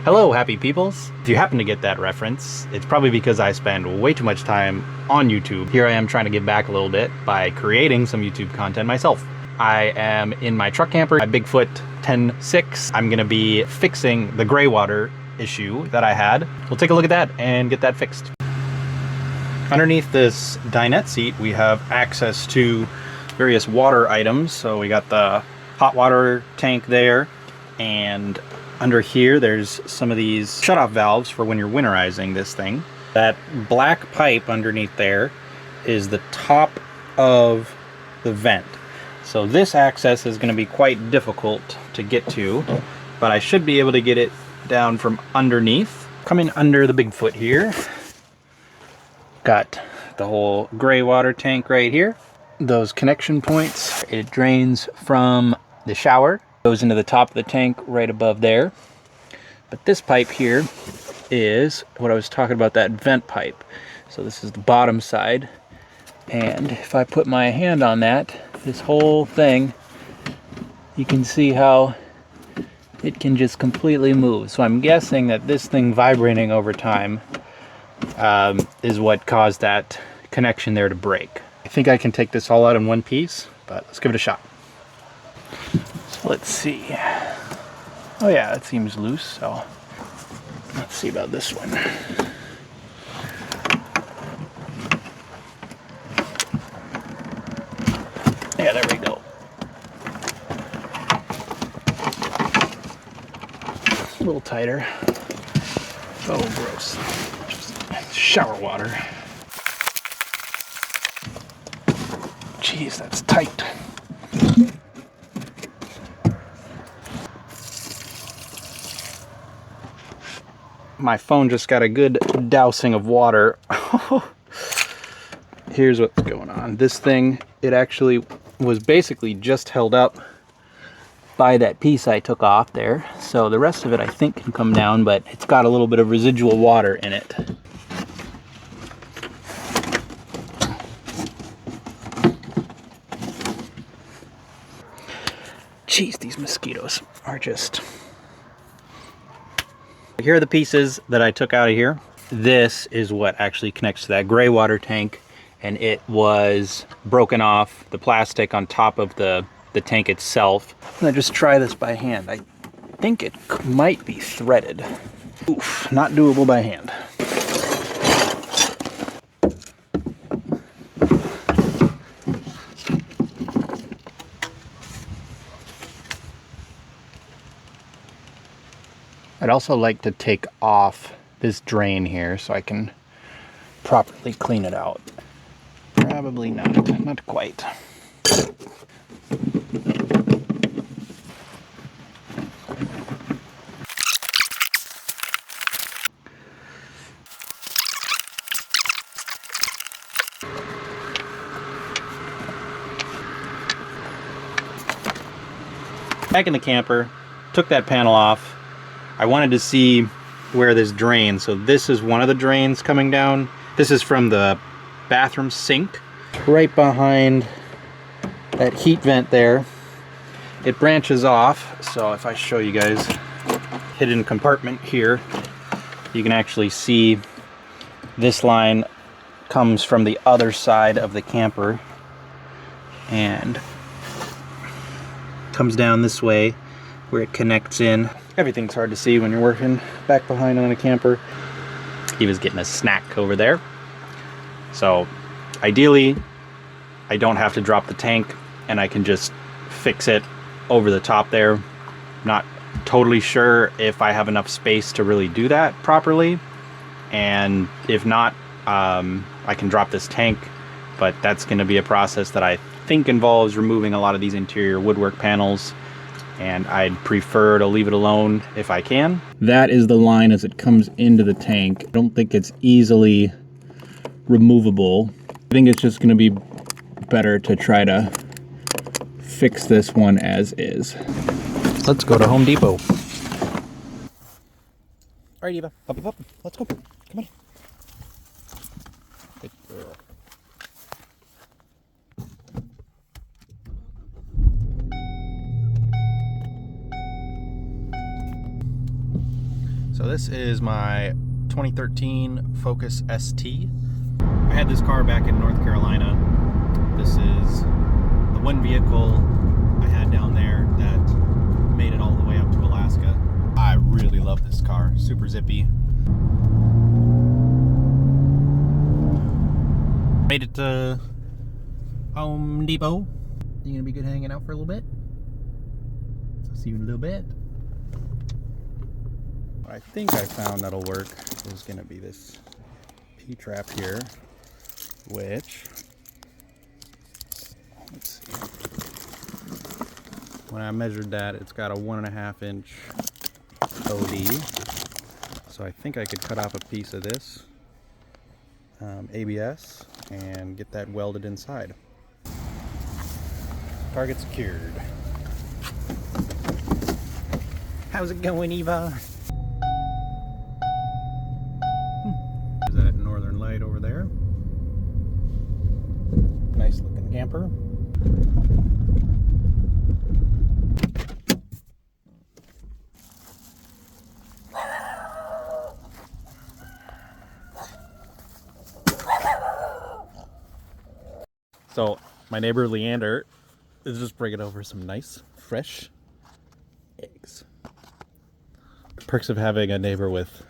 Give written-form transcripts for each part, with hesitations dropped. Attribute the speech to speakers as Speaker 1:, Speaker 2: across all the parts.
Speaker 1: Hello, happy peoples. If you happen to get that reference, it's probably because I spend way too much time on YouTube. Here I am trying to give back a little bit by creating some YouTube content myself. I am in my truck camper, my Bigfoot 10.6. I'm gonna be fixing the gray water issue that I had. We'll take a look at that and get that fixed. Underneath this dinette seat, we have access to various water items. So we got the hot water tank there, and under here there's some of these shutoff valves for when you're winterizing this thing. That black pipe underneath there is the top of the vent. So this access is going to be quite difficult to get to, but I should be able to get it down from underneath. Coming under the Bigfoot here, got the whole gray water tank right here. Those connection points, it drains from the shower, goes into the top of the tank right above there. But this pipe here is what I was talking about, that vent pipe. So this is the bottom side, and if I put my hand on that, this whole thing, you can see how it can just completely move. So I'm guessing that this thing vibrating over time is what caused that connection there to break. I think I can take this all out in one piece, but let's give it a shot. So let's see. Oh yeah, it seems loose, so let's see about this one. Yeah, there we go. A little tighter. Oh, gross. Just shower water. Jeez, that's tight. My phone just got a good dousing of water. Here's what's going on. This thing, it actually was basically just held up by that piece I took off there. So the rest of it I think can come down, but it's got a little bit of residual water in it. Jeez, these mosquitoes are just... Here are the pieces that I took out of here. This is what actually connects to that gray water tank, and it was broken off, the plastic on top of the tank itself. I'm gonna just try this by hand. I think it might be threaded. Oof, not doable by hand. I'd also like to take off this drain here so I can properly clean it out. Probably not quite. Back in the camper, took that panel off. I wanted to see where this drains. So this is one of the drains coming down. This is from the bathroom sink. Right behind that heat vent there, it branches off. So if I show you guys, hidden compartment here, you can actually see this line comes from the other side of the camper and comes down this way where it connects in. Everything's hard to see when you're working back behind on a camper. He was getting a snack over there. So ideally, I don't have to drop the tank and I can just fix it over the top there. Not totally sure if I have enough space to really do that properly. And if not, I can drop this tank, but that's gonna be a process that I think involves removing a lot of these interior woodwork panels, and I'd prefer to leave it alone if I can. That is the line as it comes into the tank. I don't think it's easily removable. I think it's just gonna be better to try to fix this one as is. Let's go to Home Depot. All right, Eva, up, let's go, come on. Good girl. So this is my 2013 Focus ST. I had this car back in North Carolina. This is the one vehicle I had down there that made it all the way up to Alaska. I really love this car, super zippy. Made it to Home Depot. You gonna be good hanging out for a little bit? So see you in a little bit. What I think I found that'll work is gonna be this P-trap here, which, let's see, when I measured that, it's got a 1.5 inch OD, so I think I could cut off a piece of this ABS and get that welded inside. Target secured. How's it going, Eva? There's that northern light over there. Nice looking camper. So my neighbor Leander is just bringing over some nice fresh eggs. Perks of having a neighbor with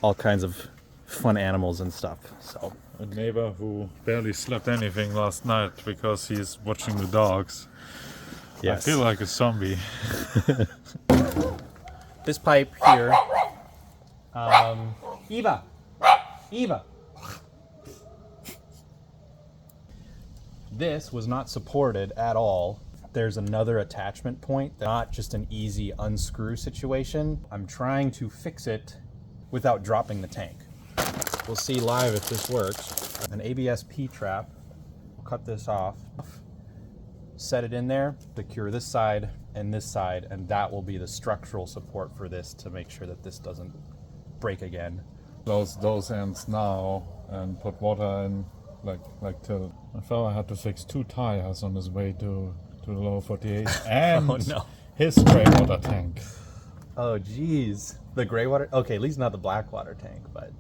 Speaker 1: all kinds of fun animals and stuff. So
Speaker 2: a neighbor who barely slept anything last night because he's watching the dogs. Yes. I feel like a zombie.
Speaker 1: This pipe here, Eva. This was not supported at all. There's another attachment point, not just an easy unscrew situation. I'm trying to fix it without dropping the tank. We'll see live if this works. An ABS P-trap, we'll cut this off, set it in there, secure this side, and that will be the structural support for this to make sure that this doesn't break again.
Speaker 2: Those ends now and put water in like till my fella had to fix 2 tires on his way to the lower 48 and
Speaker 1: oh, no.
Speaker 2: his gray water tank.
Speaker 1: Oh geez, the gray water. Okay, at least not the black water tank, but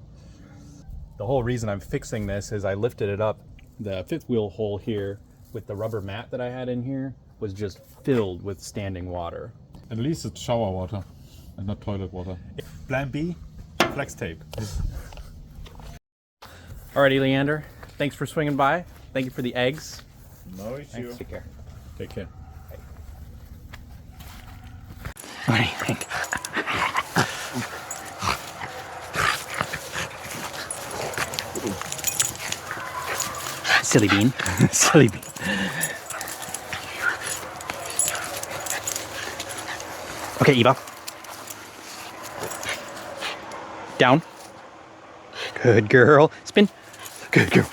Speaker 1: the whole reason I'm fixing this is I lifted it up. The fifth wheel hole here with the rubber mat that I had in here was just filled with standing water.
Speaker 2: At least it's shower water and not toilet water. Plan B, flex tape.
Speaker 1: Alrighty, Leander. Thanks for swinging by. Thank you for the eggs.
Speaker 2: No issue.
Speaker 1: Thanks. Take care.
Speaker 2: Take care.
Speaker 1: Bye. What do you think? Silly bean. Silly bean. Okay, Eva. Down. Good girl. Spin. Good girl.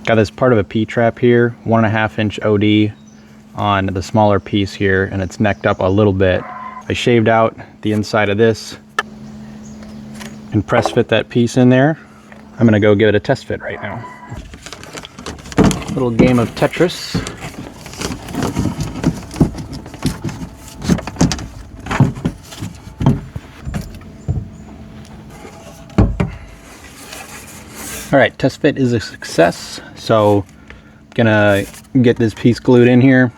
Speaker 1: Got this part of a P-trap here, 1.5 inch OD on the smaller piece here, and it's necked up a little bit. I shaved out the inside of this and press fit that piece in there. I'm gonna go give it a test fit right now. Little game of Tetris. All right, test fit is a success. So gonna get this piece glued in here.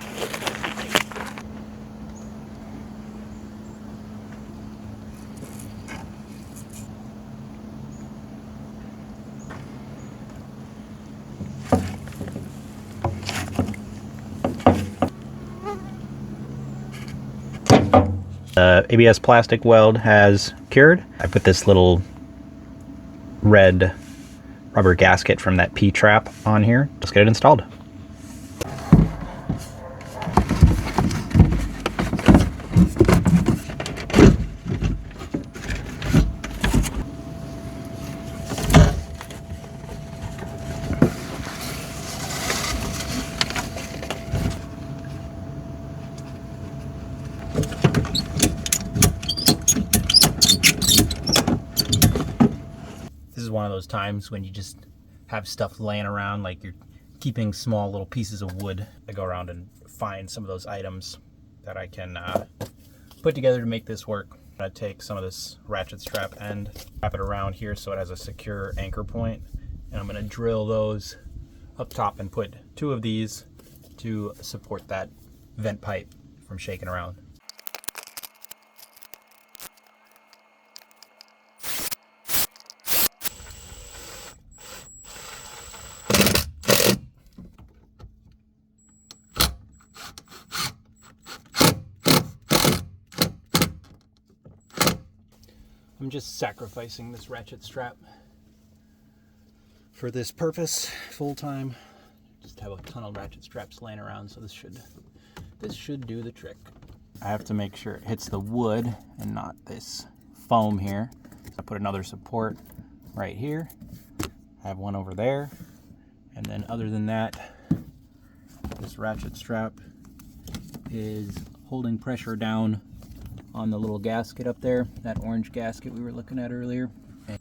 Speaker 1: The ABS plastic weld has cured. I put this little red rubber gasket from that P-trap on here. Let's get it installed. This is one of those times when you just have stuff laying around, like you're keeping small little pieces of wood. I go around and find some of those items that I can put together to make this work. I'm gonna take some of this ratchet strap and wrap it around here so it has a secure anchor point, and I'm gonna drill those up top and put 2 of these to support that vent pipe from shaking around. I'm just sacrificing this ratchet strap for this purpose full time. Just have a ton of ratchet straps laying around, so this should do the trick. I have to make sure it hits the wood and not this foam here. So I put another support right here. I have one over there. And then other than that, this ratchet strap is holding pressure down on the little gasket up there, that orange gasket we were looking at earlier. Look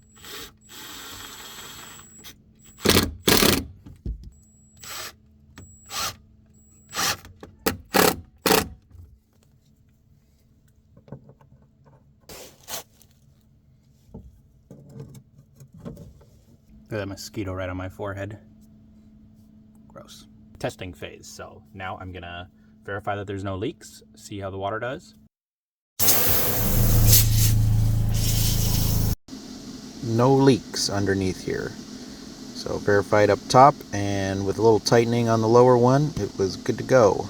Speaker 1: at that mosquito right on my forehead. Gross. Testing phase. So now I'm gonna verify that there's no leaks, see how the water does. No leaks underneath here. So verified up top, and with a little tightening on the lower one, it was good to go.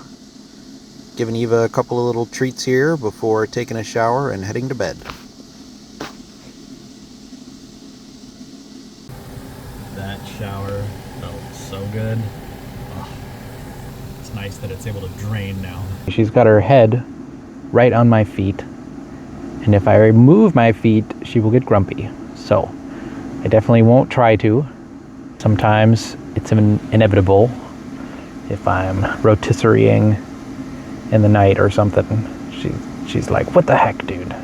Speaker 1: Giving Eva a couple of little treats here before taking a shower and heading to bed. That shower felt so good. Oh, it's nice that it's able to drain now. She's got her head right on my feet, and if I remove my feet, she will get grumpy. So I definitely won't try to. Sometimes it's inevitable if I'm rotisserieing in the night or something. She's like, what the heck, dude?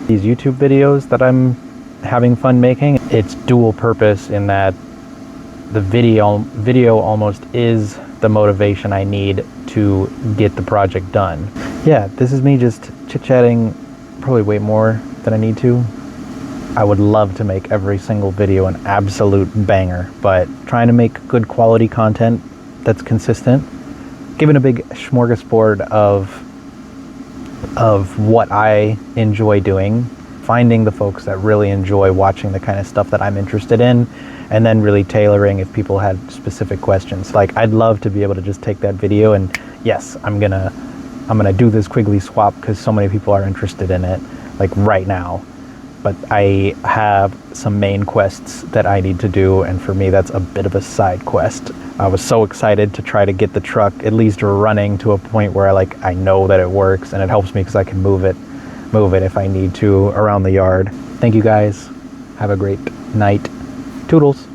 Speaker 1: These YouTube videos that I'm having fun making, it's dual purpose in that the video almost is the motivation I need to get the project done. Yeah, this is me just chit-chatting probably way more than I need to. I would love to make every single video an absolute banger, but trying to make good quality content that's consistent, giving a big smorgasbord of what I enjoy doing, finding the folks that really enjoy watching the kind of stuff that I'm interested in, and then really tailoring if people had specific questions. Like, I'd love to be able to just take that video and, yes, I'm gonna do this Quigley swap because so many people are interested in it, like right now. But I have some main quests that I need to do, and for me that's a bit of a side quest. I was so excited to try to get the truck at least running to a point where I know that it works, and it helps me because I can move it if I need to around the yard. Thank you guys. Have a great night. Toodles.